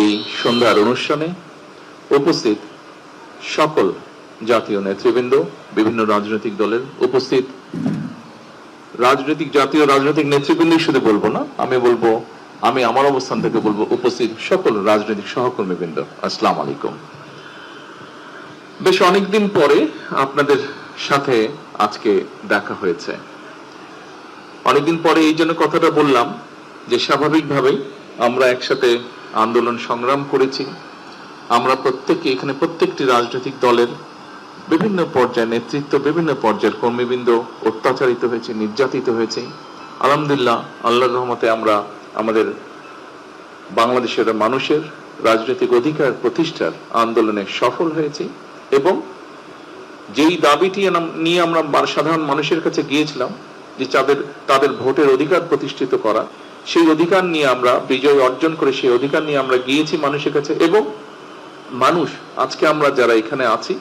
এই সন্ধ্যার অনুষ্ঠানে উপস্থিত সকল জাতীয় নেতৃবৃন্দ, বিভিন্ন রাজনৈতিক দলের উপস্থিত জাতীয় রাজনৈতিক নেতৃবৃন্দই শুধু বলবো না, আমি আমার অবস্থান থেকে বলবো উপস্থিত সকল রাজনৈতিক সহকর্মীবৃন্দ, আসসালামু আলাইকুম। বেশ অনেকদিন পরে আপনাদের সাথে আজকে দেখা হয়েছে। অনেকদিন পরে এই জন্য কথাটা বললাম যে স্বাভাবিকভাবেই আমরা একসাথে আন্দোলন সংগ্রাম করেছি। আমরা এখানে প্রত্যেকটি রাজনৈতিক দলের বিভিন্ন পর্যায়ের নেতৃত্ব, বিভিন্ন পর্যায়ের কর্মীবৃন্দ অত্যাচারিত হয়েছে, নির্যাতিত হয়েছে। আলহামদুলিল্লাহ, আল্লাহর রহমতে আমরা আমাদের বাংলাদেশের মানুষের রাজনৈতিক অধিকার প্রতিষ্ঠার আন্দোলনে সফল হয়েছি এবং যেই দাবিটি নিয়ে আমরা সাধারণ মানুষের কাছে গিয়েছিলাম যে তাদের ভোটের অধিকার প্রতিষ্ঠিত করা, সেই অধিকার নিয়ে আমরা বিজয় অর্জন করে সেই অধিকার নিয়ে আমরা গিয়েছি মানুষের কাছে। এবং মানুষ আজকে আমরা যারা এখানে আছি,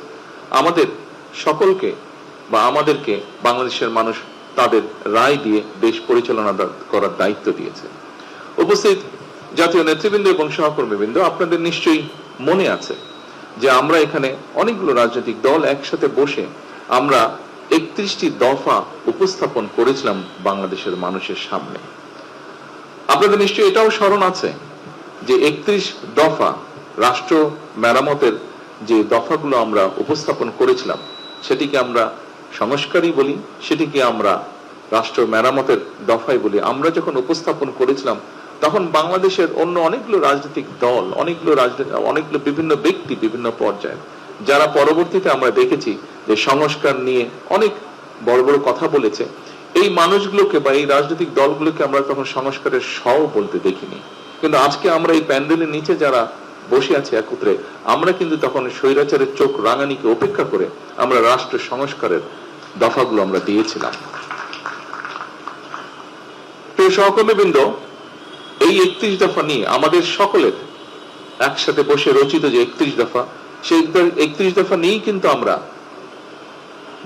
আমাদের সকলকে বা আমাদেরকে বাংলাদেশের মানুষ তাদের রায় দিয়ে দেশ পরিচালনা করার দায়িত্ব দিয়েছে। উপস্থিত জাতীয় নেতৃবৃন্দ এবং সহকর্মীবৃন্দ, আপনাদের নিশ্চয়ই মনে আছে যে আমরা এখানে অনেকগুলো রাজনৈতিক দল একসাথে বসে আমরা 31টি দফা উপস্থাপন করেছিলাম বাংলাদেশের মানুষের সামনে। আপনাদের নিশ্চয়ই এটাও স্মরণ আছে যে 31 দফা রাষ্ট্র মেরামতের যে দফাগুলো আমরা উপস্থাপন করেছিলাম, সেটিকে আমরা সংস্কারই বলি, সেটিকে আমরা রাষ্ট্র মেরামতের দফাই বলি। আমরা যখন উপস্থাপন করেছিলাম তখন বাংলাদেশের অন্য অনেকগুলো রাজনৈতিক দল, অনেকগুলো বিভিন্ন ব্যক্তি, বিভিন্ন পর্যায়ে, যারা পরবর্তীতে আমরা দেখেছি যে সংস্কার নিয়ে অনেক বড় বড় কথা বলেছে, এই মানুষগুলোকে বা এই রাজনৈতিক দলগুলোকে আমরা তখন সংস্কারের সও বলতে দেখিনি। কিন্তু আজকে আমরা এই প্যান্ডেলের নিচে যারা বসে আছে একত্রে, আমরা কিন্তু তখন স্বৈরাচারের চোখ রাঙানিকে উপেক্ষা করে আমরা রাষ্ট্র সংস্কারের দফাগুলো আমরা দিয়েছিলাম। প্রিয় সহকর্মীবৃন্দ, এই 31 দফা নিয়ে আমাদের সকলের একসাথে বসে রচিত যে 31 দফা, সেই 31 দফা নিয়েই কিন্তু আমরা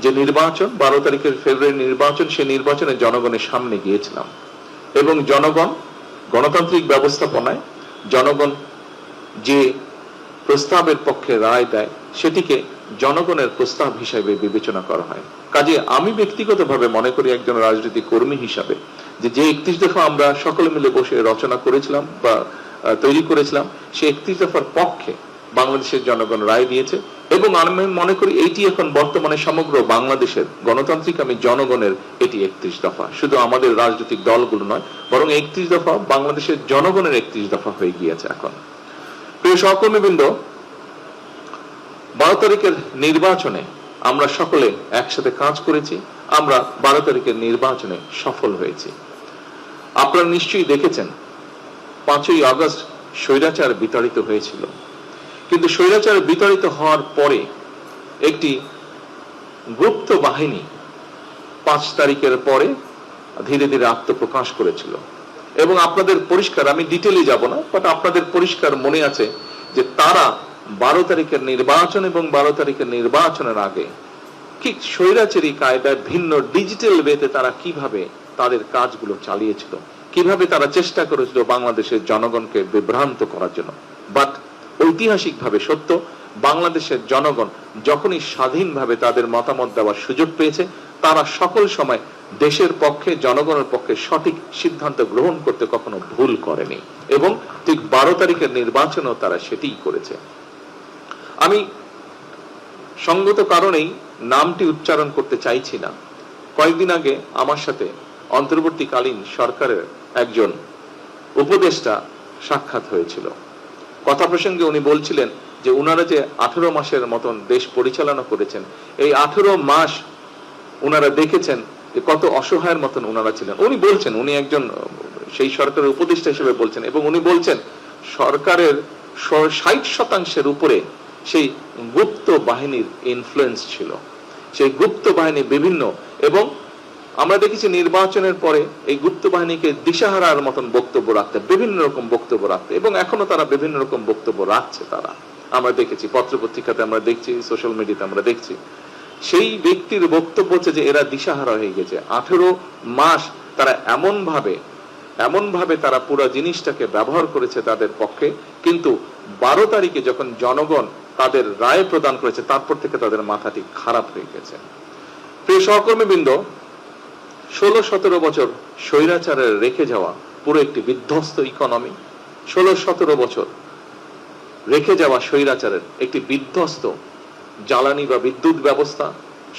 যে নির্বাচন 12 তারিখের ফেব্রুয়ারি নির্বাচন, সেই নির্বাচনে জনগণের সামনে গিয়েছিলাম এবং জনগণ গণতান্ত্রিক ব্যবস্থাপনায় জনগণ যে প্রস্তাবের পক্ষে রায় দেয় সেটিকে জনগণের প্রস্তাব হিসেবে বিবেচনা করা হয়। কাজে আমি ব্যক্তিগতভাবে মনে করি একজন রাজনৈতিক কর্মী হিসাবে যে 31 দফা আমরা সকলে মিলে বসে রচনা করেছিলাম বা তৈরি করেছিলাম, সেই 31 দফার পক্ষে বাংলাদেশের জনগণ রায় দিয়েছে এবং আমি মনে করি এটি এখন বর্তমানে সমগ্র বাংলাদেশের গণতান্ত্রিক জনগণের এটি 31 দফা, শুধু আমাদের রাজনৈতিক দলগুলো নয়, বরং 31 দফা বাংলাদেশের জনগণের 31 দফা হয়ে গিয়েছে এখন। প্রিয় সহকর্মীবৃন্দ, 12 তারিখের নির্বাচনে আমরা সকলে একসাথে কাজ করেছি, আমরা 12 তারিখের নির্বাচনে সফল হয়েছি। আপনারা নিশ্চয়ই দেখেছেন 5ই আগস্ট স্বৈরাচার বিতাড়িত হয়েছিল, কিন্তু স্বৈরাচার বিতাড়িত হওয়ার পরে একটি গুপ্ত বাহিনী 5 তারিখের পরে ধীরে ধীরে আত্মপ্রকাশ করেছিল এবং আপনাদের পরিষ্কার, আমি ডিটেইলে যাব না, বাট আপনাদের পরিষ্কার মনে আছে যে তারা 12 তারিখের নির্বাচন এবং 12 তারিখের নির্বাচনের আগে ঠিক স্বৈরাচারী কায়দায় ভিন্ন ডিজিটাল ওয়েতে তারা কিভাবে তাদের কাজগুলো চালিয়েছিল, কিভাবে তারা চেষ্টা করেছিল বাংলাদেশের জনগণকে বিভ্রান্ত করার জন্য। বাট ঐতিহাসিকভাবে সত্য, বাংলাদেশের জনগণ যখনই স্বাধীনভাবে তাদের মতামত দেওয়ার সুযোগ পেয়েছে, তারা সকল সময় দেশের পক্ষে, জনগণের পক্ষে সঠিক সিদ্ধান্ত গ্রহণ করতে কখনো ভুল করেনি এবং ঠিক 12 তারিখের নির্বাচনেও তারা সেটিই করেছে। আমি সঙ্গত কারণেই নামটি উচ্চারণ করতে চাইছি না। কয়েকদিন আগে আমার সাথে অন্তর্বর্তীকালীন সরকারের একজন উপদেষ্টা সাক্ষাৎ হয়েছিল। কথা প্রসঙ্গে উনি বলছিলেন যে উনারা যে 18 মাসের মতন দেশ পরিচালনা করেছেন, এই 18 মাস উনারা দেখেছেন যে কত অসহায়ের মতন উনারা ছিলেন। উনি বলছেন, উনি একজন সেই সরকারের উপদেষ্টা হিসেবে বলছেন এবং উনি বলছেন সরকারের 60% উপরে সেই গুপ্ত বাহিনীর ইনফ্লুয়েন্স ছিল। সেই গুপ্ত বাহিনী বিভিন্ন, এবং আমরা দেখেছি নির্বাচনের পরে এই গুপ্ত বাহিনীকে দিশাহারার মতন বক্তব্য রাখতে, বিভিন্ন রকম বক্তব্য রাখতে, এবং এখনো তারা বিভিন্ন রকম বক্তব্য রাখছে। তারা আমরা দেখেছি পত্রপত্রিকাতে, আমরা দেখছি সোশ্যাল মিডিয়াতে, আমরা দেখছি সেই ব্যক্তির বক্তব্য হচ্ছে যে এরা দিশাহারা হয়ে গেছে। 18 মাস তারা এমন ভাবে এমন ভাবে তারা পুরো জিনিসটাকে ব্যবহার করেছে তাদের পক্ষে, কিন্তু 12 তারিখে যখন জনগণ তাদের রায় প্রদান করেছে তারপর থেকে তাদের মাথাটি খারাপ হয়ে গেছে। প্রিয় সহকর্মীবৃন্দ, 16-17 বছর স্বৈরাচারের রেখে যাওয়া পুরো একটি বিধ্বস্ত ইকোনমি, 16-17 বছর রেখে যাওয়া স্বৈরাচারের একটি বিধ্বস্ত জ্বালানি বা বিদ্যুৎ ব্যবস্থা,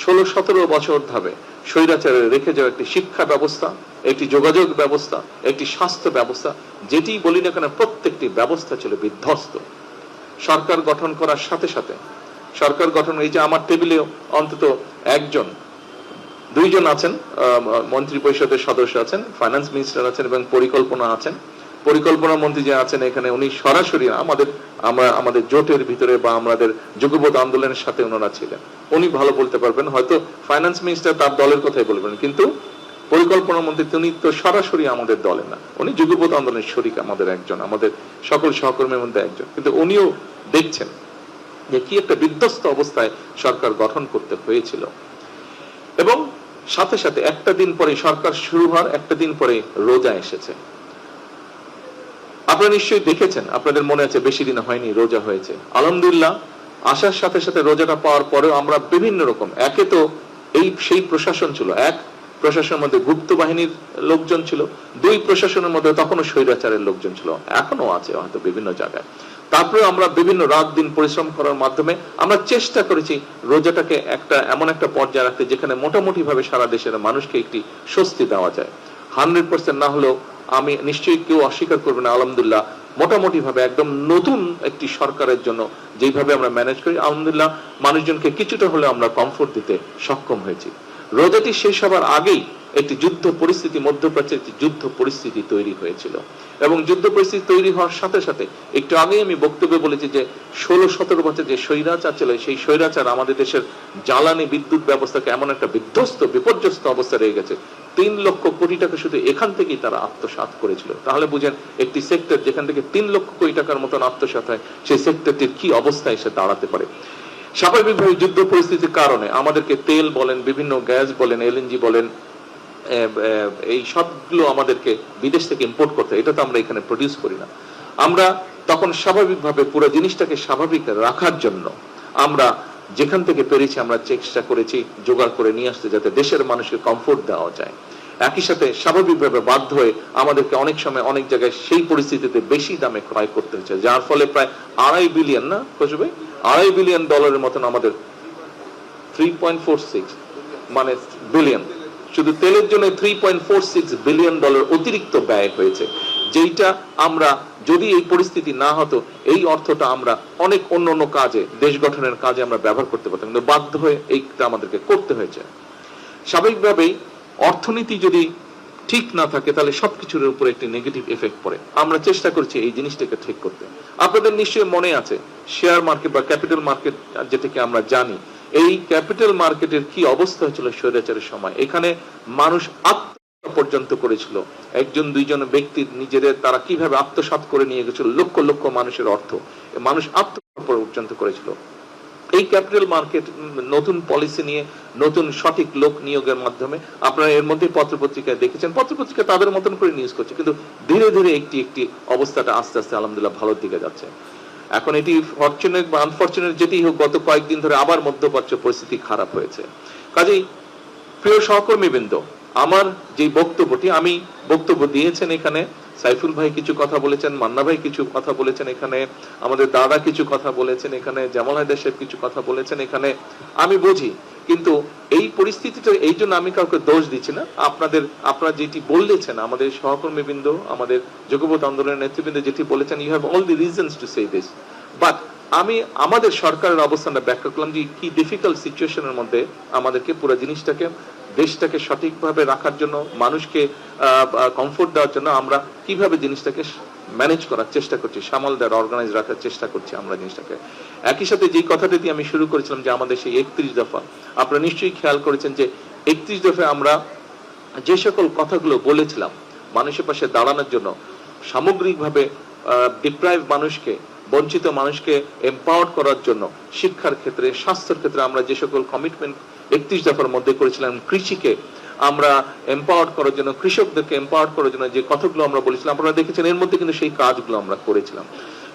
16-17 বছর ধরে স্বৈরাচারের রেখে যাওয়া একটি শিক্ষা ব্যবস্থা, একটি যোগাযোগ ব্যবস্থা, একটি স্বাস্থ্য ব্যবস্থা, যেটি বলি না কেন প্রত্যেকটি ব্যবস্থা ছিল বিধ্বস্ত। সরকার গঠন করার সাথে সাথে সরকার গঠন, এই যে আমার টেবিলেও অন্তত একজন, দুইজন আছেন মন্ত্রী পরিষদের সদস্য আছেন, ফাইন্যান্স মিনিস্টার আছেন এবং পরিকল্পনা আছেন। পরিকল্পনা মন্ত্রী যে আছেন এখানে, উনি সরাসরি আমাদের জোটের ভিতরে বা আমাদের যুগপৎ আন্দোলনের সাথে ওনারা ছিলেন, উনি ভালো বলতে পারবেন। হয়তো ফাইন্যান্স মিনিস্টার তার দলের কথাই বলবেন, কিন্তু পরিকল্পনা মন্ত্রী তিনি তো সরাসরি আমাদের দলের না, উনি যুগপৎ আন্দোলনের শরিক, আমাদের একজন, আমাদের সকল সহকর্মীর মধ্যে একজন, কিন্তু উনিও দেখছেন যে কি একটা বিধ্বস্ত অবস্থায় সরকার গঠন করতে হয়েছিল। এবং সাথে সাথে একটা দিন পরে সরকার শুরু হওয়ার একটা দিন পরে রোজা এসেছে। আপনারা নিশ্চয়ই দেখেছেন, আপনাদের মনে আছে বেশি দিন হয়নি রোজা হয়েছে। আলহামদুলিল্লাহ, আসার সাথে সাথে রোজাটা পাওয়ার পরেও আমরা বিভিন্ন রকম, একে তো সেই প্রশাসন ছিল, এক প্রশাসনের মধ্যে গুপ্ত বাহিনীর লোকজন ছিল, দুই প্রশাসনের মধ্যে তখনও স্বৈরাচারের লোকজন ছিল, এখনো আছে হয়তো বিভিন্ন জায়গায়। তারপরে আমরা বিভিন্ন রাত দিন পরিশ্রম করার মাধ্যমে আমরা চেষ্টা করেছি রোজাটাকে এমন একটা পর্যায়ে রাখতে যেখানে মোটামুটি ভাবে সারা দেশের মানুষকে একটি স্বস্তি দেওয়া যায়। 100% না হলেও আমি নিশ্চয়ই কেউ অস্বীকার করবে না, আলহামদুলিল্লাহ মোটামুটি ভাবে একদম নতুন একটি সরকারের জন্য যেভাবে আমরা ম্যানেজ করি, আলহামদুলিল্লাহ মানুষজনকে কিছুটা হলেও আমরা কমফোর্ট দিতে সক্ষম হয়েছি। রোজাটি শেষ হবার আগেই একটি যুদ্ধ পরিস্থিতি, মধ্যপ্রাচ্যে একটি যুদ্ধ পরিস্থিতি তৈরি হয়েছিল, এবং যুদ্ধ পরিস্থিতি তৈরি হওয়ার সাথে সাথে একটু আগেই আমি বক্তব্যে বলেছি যে 16-17 বছর যে স্বৈরাচার ছিল, সেই স্বৈরাচার আমাদের দেশের জ্বালানি বিদ্যুৎ ব্যবস্থাকে এমন একটা বিধ্বস্ত বিপর্যস্ত অবস্থা রয়ে গেছে, 3 লক্ষ কোটি টাকা শুধু এখান থেকেই তারা আত্মসাৎ করেছিল। তাহলে বুঝেন একটি সেক্টর যেখান থেকে 3 লক্ষ কোটি টাকার মতন আত্মসাৎ হয়, সেই সেক্টরটির কি অবস্থায় এসে দাঁড়াতে পারে। স্বাভাবিকভাবে যুদ্ধ পরিস্থিতির কারণে আমাদেরকে তেল বলেন, বিভিন্ন গ্যাস বলেন, এলএনজি বলেন, এই সবগুলো আমাদেরকে বিদেশ থেকে ইম্পোর্ট করতে হয়, এটা তো আমরা এখানে প্রডিউস করি না। আমরা তখন স্বাভাবিকভাবে পুরো জিনিসটাকে স্বাভাবিক রাখার জন্য আমরা যেখান থেকে পেরেছি আমরা চেষ্টা করেছি জোগাড় করে নিয়ে আসতে, যাতে দেশের মানুষকে কমফোর্ট দেওয়া যায়। একই সাথে স্বাভাবিকভাবে বাধ্য হয়ে আমাদেরকে অনেক সময় অনেক জায়গায় সেই পরিস্থিতিতে বেশি দামে ক্রয় করতে হচ্ছে, যার ফলে প্রায় $2.5 বিলিয়ন, না খুঁজবে, $2.5 বিলিয়ন আমাদের মানে বিলিয়ন, শুধু তেলের জন্য $3.46 বিলিয়ন অতিরিক্ত ব্যয় হয়েছে, যেটা আমরা যদি এই পরিস্থিতি না হতো এই অর্থটা আমরা অনেক অন্য কাজে, দেশ গঠনের কাজে আমরা ব্যবহার করতে পারতাম, কিন্তু বাধ্য হয়ে এইটা আমাদেরকে করতে হয়েছে। স্বাভাবিকভাবেই অর্থনীতি যদি ঠিক না থাকে তাহলে সবকিছুর উপরে একটি নেগেটিভ এফেক্ট পড়ে। আমরা চেষ্টা করছি এই জিনিসটাকে ঠিক করতে। আপনাদের নিশ্চয়ই মনে আছে শেয়ার মার্কেট বা ক্যাপিটাল মার্কেট যেটাকে আমরা জানি, এই ক্যাপিটাল মার্কেটের কি অবস্থা হয়েছিল স্বৈরাচারের সময়। এখানে মানুষ আত্মহত্যা পর্যন্ত করেছিল, একজন দুইজন ব্যক্তির নিজেদের তারা কিভাবে আত্মসাৎ করে নিয়ে গেছিল লক্ষ লক্ষ মানুষের অর্থ, মানুষ আত্মহত্যা পর্যন্ত করেছিল। এই ক্যাপিটাল মার্কেট নতুন পলিসি নিয়ে নতুন সঠিক লোক নিয়োগের মাধ্যমে আপনারা এর মধ্যে পত্রপত্রিকায় দেখেছেন, পত্রপত্রিকা তাদের মতন করে নিউজ করছে, কিন্তু ধীরে ধীরে একটি অবস্থাটা আস্তে আস্তে আলহামদুলিল্লাহ ভালোর দিকে যাচ্ছে। এখন এটি ফরচুনেট বা আনফরচুনেট যেটি হোক, গত কয়েকদিন ধরে আবার মধ্যপ্রাচ্য পরিস্থিতি খারাপ হয়েছে। কাজেই প্রিয় সহকর্মীবৃন্দ, আমার যে বক্তব্যটি আমি বক্তব্য দিয়েছেন, এখানে সাইফুল ভাই কিছু কথা বলেছেন, মান্না ভাই কিছু কথা বলেছেন, এখানে আমাদের দাদা কিছু কথা বলেছেন, এখানে জামাল হায়দার সাহেব কিছু কথা বলেছেন, এখানে আমি বুঝি, কিন্তু এই পরিস্থিতিটা এই জন্য আমি কাউকে দোষ দিচ্ছি না। আপনারা যেটি বলেছেন, আমাদের সহকর্মীবৃন্দ, আমাদের যুগপৎ আন্দোলনের নেতৃবৃন্দ যেটি বলেছেন, you have all the reasons to say this, but আমি আমাদের সরকারের অবস্থানটা ব্যাখ্যা করলাম যে কি ডিফিকাল্ট সিচুয়েশনের মধ্যে আমাদেরকে পুরো জিনিসটাকে, দেশটাকে সঠিকভাবে রাখার জন্য, মানুষকে কমফোর্ট দেওয়ার জন্য আমরা কিভাবে জিনিসটাকে ম্যানেজ করার চেষ্টা করছি, সামাল দেওয়ার, অর্গানাইজ রাখার চেষ্টা করছি আমরা জিনিসটাকে। একই সাথে যেই কথাটা দিয়ে আমি শুরু করেছিলাম যে আমাদের সেই 31 দফা, আপনারা নিশ্চয়ই খেয়াল করেছেন যে 31 দফায় আমরা যে সকল কথাগুলো বলেছিলাম মানুষের পাশে দাঁড়ানোর জন্য, সামগ্রিকভাবে ডিপ্রাইভ মানুষকে, বঞ্চিত মানুষকে এম্পাওয়ার করার জন্য, শিক্ষার ক্ষেত্রে, স্বাস্থ্যের ক্ষেত্রে আমরা যে সকল কমিটমেন্ট 31 দফার মধ্যে করেছিলাম, কৃষিকে আমরা এম্পাওয়ার্ড করার জন্য, কৃষকদেরকে এম্পাওয়ার্ড করার জন্য যে কথাগুলো আমরা বলেছিলাম, আপনারা দেখেছেন এর মধ্যে কিন্তু সেই কাজগুলো আমরা করেছিলাম।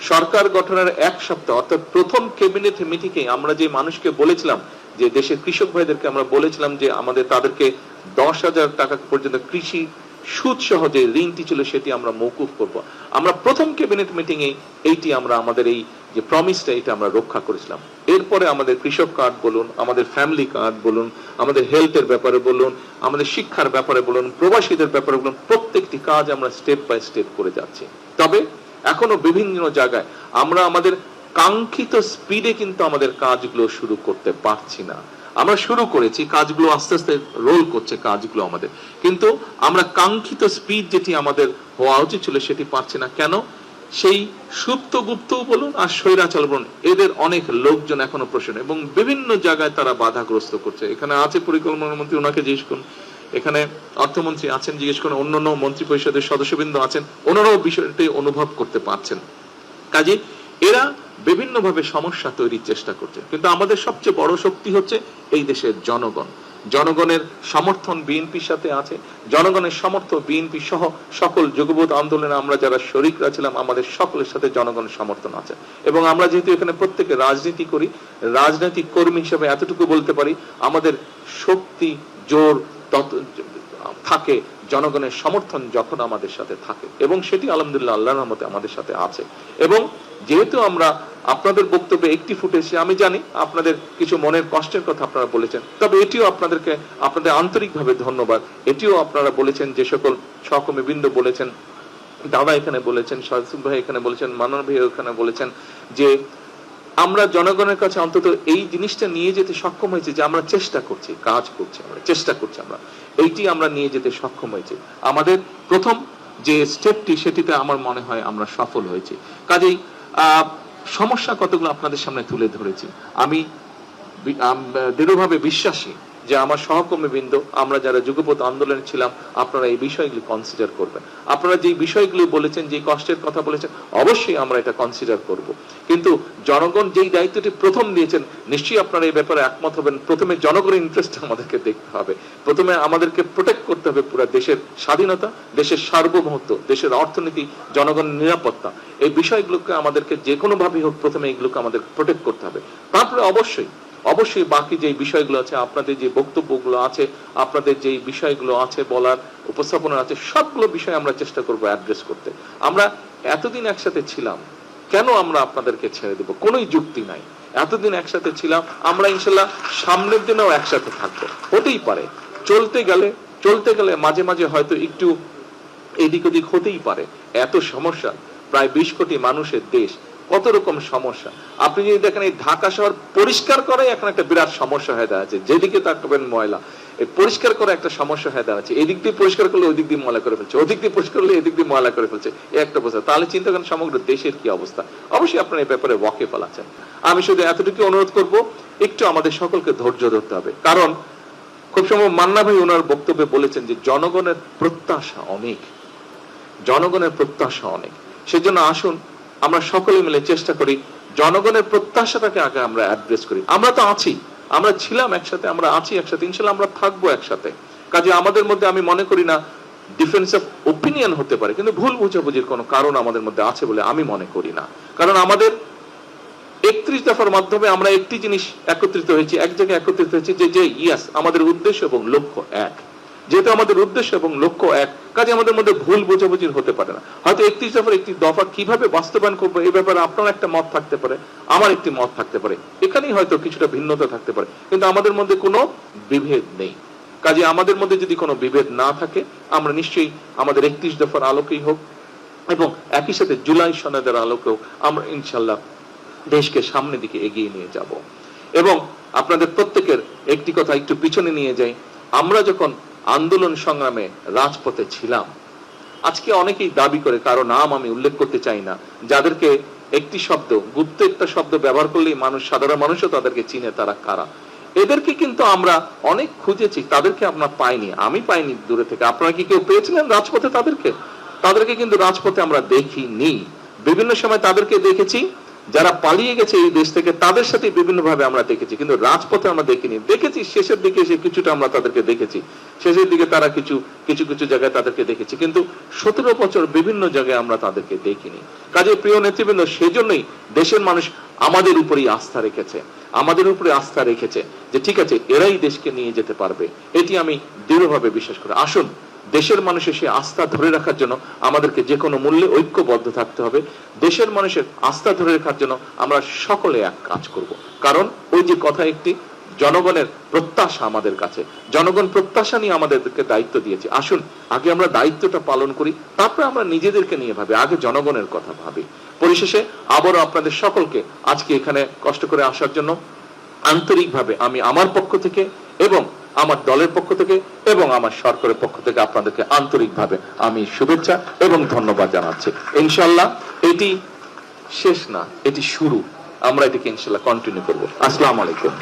সরকার গঠনের এক সপ্তাহ অর্থাৎ প্রথম ক্যাবিনেট মিটিংয়ে আমরা যে মানুষকে বলেছিলাম, যে দেশের কৃষক ভাইদেরকে আমরা বলেছিলাম যে তাদেরকে 10,000 টাকা পর্যন্ত কৃষি সুদ সহ যে ঋণটি ছিল সেটি আমরা মওকুফ করব। আমরা প্রথম ক্যাবিনেট মিটিং এ এইটি আমরা আমাদের এই যে প্রমিসটা এটা আমরা রক্ষা করেছিলাম। এরপরে আমাদের কৃষক কার্ড বলুন, আমাদের ফ্যামিলি কার্ড বলুন, আমাদের হেলথের ব্যাপারে বলুন, আমাদের শিক্ষার ব্যাপারে বলুন, প্রবাসীদের ব্যাপারে বলুন, প্রত্যেকটি কাজ আমরা স্টেপ বাই স্টেপ করে যাচ্ছি। তবে এখনো বিভিন্ন জায়গায় আমরা আমাদের কাঙ্ক্ষিত স্পিডে কিন্তু আমাদের কাজগুলো শুরু করতে পারছি না। আমরা শুরু করেছি, কাজগুলো আস্তে আস্তে রোল করছে কাজগুলো আমাদের, কিন্তু আমরা কাঙ্ক্ষিত স্পিড যেটি আমাদের হওয়া উচিত ছিল সেটি পারছি না। কেন? সেই সুপ্ত গুপ্ত বলুন আর স্বৈরাচার বলুন, এদের অনেক লোকজন এখনো প্রশ্ন এবং বিভিন্ন জায়গায় তারা বাধাগ্রস্ত করছে। এখানে আছে পরিকল্পনা মন্ত্রী, ওনাকে জিজ্ঞেস করুন, এখানে অর্থমন্ত্রী আছেন, জিজ্ঞেস করুন, অন্যান্য মন্ত্রী পরিষদের সদস্যবৃন্দ আছেন, ওনারাও বিষয়টি অনুভব করতে পারছেন। কাজে এরা বিভিন্ন ভাবে সমস্যা তৈরির চেষ্টা করছে, কিন্তু আমাদের সবচেয়ে বড় শক্তি হচ্ছে এই দেশের জনগণ। জনগণের সমর্থন বিএনপির সাথে আছে, জনগণের সমর্থন বিএনপি সহ সকল যুগপৎ আন্দোলনে আমরা যারা শরিকরা ছিলাম আমাদের সকলের সাথে জনগণের সমর্থন আছে। এবং আমরা যেহেতু এখানে প্রত্যেকে রাজনীতি করি, রাজনৈতিক কর্মী হিসেবে এতটুকু বলতে পারি, আমাদের শক্তি জোর থাকে জনগণের সমর্থন যখন আমাদের সাথে থাকে, এবং সেটি আলহামদুলিল্লাহ আল্লাহর রহমতে আমাদের সাথে আছে। এবং যেহেতু আমরা আপনাদের বক্তব্যে একটি ফুটেছি, আমি জানি আপনাদের কিছু মনের কষ্টের কথা আপনারা বলেছেন, তবে এটিও আপনাদেরকে আপনাদের আন্তরিকভাবে ধন্যবাদ। এটিও আপনারা বলেছেন, যে সকল সহকর্মীবৃন্দ বলেছেন, দাদা এখানে বলেছেন, শাহসুফ ভাই এখানে বলেছেন, মানন ভাই এখানে বলেছেন, যে আমরা জনগণের কাছে অন্তত এই জিনিসটা নিয়ে যেতে সক্ষম হয়েছে, যে আমরা চেষ্টা করছি, কাজ করছি, আমরা চেষ্টা করছি, আমরা এইটি আমরা নিয়ে যেতে সক্ষম হয়েছে। আমাদের প্রথম যে স্টেপটি সেটিতে আমার মনে হয় আমরা সফল হয়েছি। কাজেই সমস্যা কতগুলো আপনাদের সামনে তুলে ধরেছি। আমি দৃঢ়ভাবে বিশ্বাসী যে আমার সহকর্মীবৃন্দ, আমরা যারা যুগপৎ আন্দোলনে ছিলাম, আপনারা এই বিষয়গুলি কনসিডার করবেন। আপনারা যে বিষয়গুলি বলেছেন, যে কষ্টের কথা বলেছেন, অবশ্যই আমরা এটা কনসিডার করব। কিন্তু জনগণ যেই দায়িত্বটি প্রথম দিয়েছেন, নিশ্চয়ই আপনারা এই ব্যাপারে একমত হবেন। প্রথমে জনগণের ইন্টারেস্ট আমাদেরকে দেখতে হবে, প্রথমে আমাদেরকে প্রোটেক্ট করতে হবে পুরো দেশের স্বাধীনতা, দেশের সার্বভৌমত্ব, দেশের অর্থনীতি, জনগণের নিরাপত্তা, এই বিষয়গুলোকে আমাদেরকে যে কোনো ভাবেই হোক প্রথমে এগুলোকে আমাদের প্রোটেক্ট করতে হবে। তারপরে অবশ্যই অবশ্যই বাকি যে বিষয়গুলো আছে, আপনাদের যে বক্তব্যগুলো আছে, আপনাদের যে বিষয়গুলো আছে বলার, উপস্থাপনা আছে, সবগুলো বিষয় আমরা চেষ্টা করব অ্যাড্রেস করতে। আমরা এতদিন একসাথে ছিলাম, কেন আমরা আপনাদেরকে ছেড়ে দেব? কোনোই যুক্তি নাই। এতদিন একসাথে ছিলাম, আমরা ইনশাল্লাহ সামনের দিনেও একসাথে থাকবো। হতেই পারে চলতে গেলে মাঝে মাঝে হয়তো একটু এদিক ওদিক হতেই পারে। এত সমস্যা, প্রায় 20 কোটি মানুষের দেশ, কত রকম সমস্যা। আপনি যদি দেখেন এই ঢাকা শহর পরিষ্কার করাই এখন একটা বিরাট সমস্যা হয়ে দাঁড়াচ্ছে। যেদিকে তাকাবেন ময়লা, এই পরিষ্কার করা একটা সমস্যা হয়ে দাঁড়াচ্ছে। এদিক দিয়ে পরিষ্কার করলে ওই দিক দিয়ে ময়লা করে ফেলছে, ওদিক দিয়ে পরিষ্কার করলে এদিক দিয়ে ময়লা করে ফেলছে, এই একটা অবস্থা। তাহলে চিন্তা করেন সমগ্র দেশের কি অবস্থা। অবশ্যই আপনারা এই ব্যাপারে ওয়াকিফ আছেন। আমি শুধু এতটুকু অনুরোধ করব, একটু আমাদের সকলকে ধৈর্য ধরতে হবে। কারণ খুব সময় মান্না ভাই ওনার বক্তব্যে বলেছেন যে জনগণের প্রত্যাশা অনেক, জনগণের প্রত্যাশা অনেক। সেজন্য আসুন আমরা সকলে মিলে চেষ্টা করি জনগণের প্রত্যাশাটাকে আগে আমরা অ্যাড্রেস করি। আমরা তো আছি, আমরা ছিলাম একসাথে, আমরা আছি একসাথে, ইনশাল্লাহ আমরা থাকবো একসাথে। কাজে আমাদের মধ্যে আমি মনে করি না ডিফারেন্স অফ ওপিনিয়ন হতে পারে, কিন্তু ভুল বুঝাবুঝির কোনো কারণ আমাদের মধ্যে আছে বলে আমি মনে করি না। কারণ আমাদের 31 দফার মাধ্যমে আমরা একটি জিনিস একত্রিত হয়েছি, এক জায়গায় একত্রিত হয়েছি, যে ইয়াস আমাদের উদ্দেশ্য এবং লক্ষ্য এক। যেহেতু আমাদের উদ্দেশ্য এবং লক্ষ্য এক, কাজে আমাদের মধ্যে ভুল বোঝাবুঝির হতে পারে না। হয়তো 31 দফার একটি দফা কিভাবে বাস্তবায়ন করবো এই ব্যাপারে আপনার একটা মত থাকতে পারে, আমার একটি মত থাকতে পারে, এখানেই হয়তো কিছুটা ভিন্নতা থাকতে পারে, কিন্তু আমাদের মধ্যে কোনো বিভেদ নেই। কাজে আমাদের মধ্যে যদি কোনো বিভেদ না থাকে, আমরা নিশ্চয়ই আমাদের 31 দফার আলোকেই হোক এবং একই সাথে জুলাই সনদের আলোকেও আমরা ইনশাল্লাহ দেশকে সামনের দিকে এগিয়ে নিয়ে যাব। এবং আপনাদের প্রত্যেকের একটি কথা একটু পিছনে নিয়ে যাই। আমরা যখন আন্দোলন সংগ্রামে রাজপথে ছিলাম, আজকে অনেকেই দাবি করে, কারো নাম আমি উল্লেখ করতে চাই না, যাদেরকে একটি শব্দ, গুপ্ত একটা শব্দ ব্যবহার করলেই মানুষ, সাধারণ মানুষও তাদেরকে চিনে, তারা কারা। এদেরকে কিন্তু আমরা অনেক খুঁজেছি, তাদেরকে আমরা পাইনি, আমি পাইনি দূরে থেকে। আপনারা কি কেউ পেয়েছিলেন রাজপথে? তাদেরকে কিন্তু রাজপথে আমরা দেখিনি। বিভিন্ন সময় তাদেরকে দেখেছি যারা পালিয়ে গেছে এই দেশ থেকে তাদের সাথে বিভিন্ন ভাবে আমরা দেখেছি, কিন্তু রাজপথে আমরা দেখিনি। দেখেছি শেষের দিকে এসে কিছুটা আমরা তাদেরকে দেখেছি, শেষের দিকে তারা কিছু কিছু জায়গায় তাদেরকে দেখেছি, কিন্তু 17 বছর বিভিন্ন জায়গায় আমরা তাদেরকে দেখিনি। কাজে প্রিয় নেতৃবৃন্দ, সেজন্যই দেশের মানুষ আমাদের উপরেই আস্থা রেখেছে, আমাদের উপরে আস্থা রেখেছে যে ঠিক আছে এরাই দেশকে নিয়ে যেতে পারবে। এটি আমি দৃঢ়ভাবে বিশ্বাস করি। আসুন দেশের মানুষের সেই আস্থা ধরে রাখার জন্য আমাদেরকে যে কোনো মূল্যে ঐক্যবদ্ধ থাকতে হবে। দেশের মানুষের আস্থা ধরে রাখার জন্য আমরা সকলে এক কাজ করব। কারণ ওই যে কথা একটি, জনগণের প্রত্যাশা আমাদের কাছে, জনগণ প্রত্যাশা নিয়ে আমাদেরকে দায়িত্ব দিয়েছে। আসুন আগে আমরা দায়িত্বটা পালন করি, তারপরে আমরা নিজেদেরকে নিয়ে ভাবি, আগে জনগণের কথা ভাবি। পরিশেষে আবারও আপনাদের সকলকে আজকে এখানে কষ্ট করে আসার জন্য আন্তরিকভাবে আমি আমার পক্ষ থেকে এবং আমার দলের পক্ষ থেকে এবং আমার সরকারের পক্ষ থেকে আপনাদেরকে আন্তরিকভাবে আমি শুভেচ্ছা এবং ধন্যবাদ জানাচ্ছি। ইনশাআল্লাহ এটি শেষ না, এটি শুরু। আমরা এটিকে ইনশাআল্লাহ কন্টিনিউ করব। আসসালামু আলাইকুম।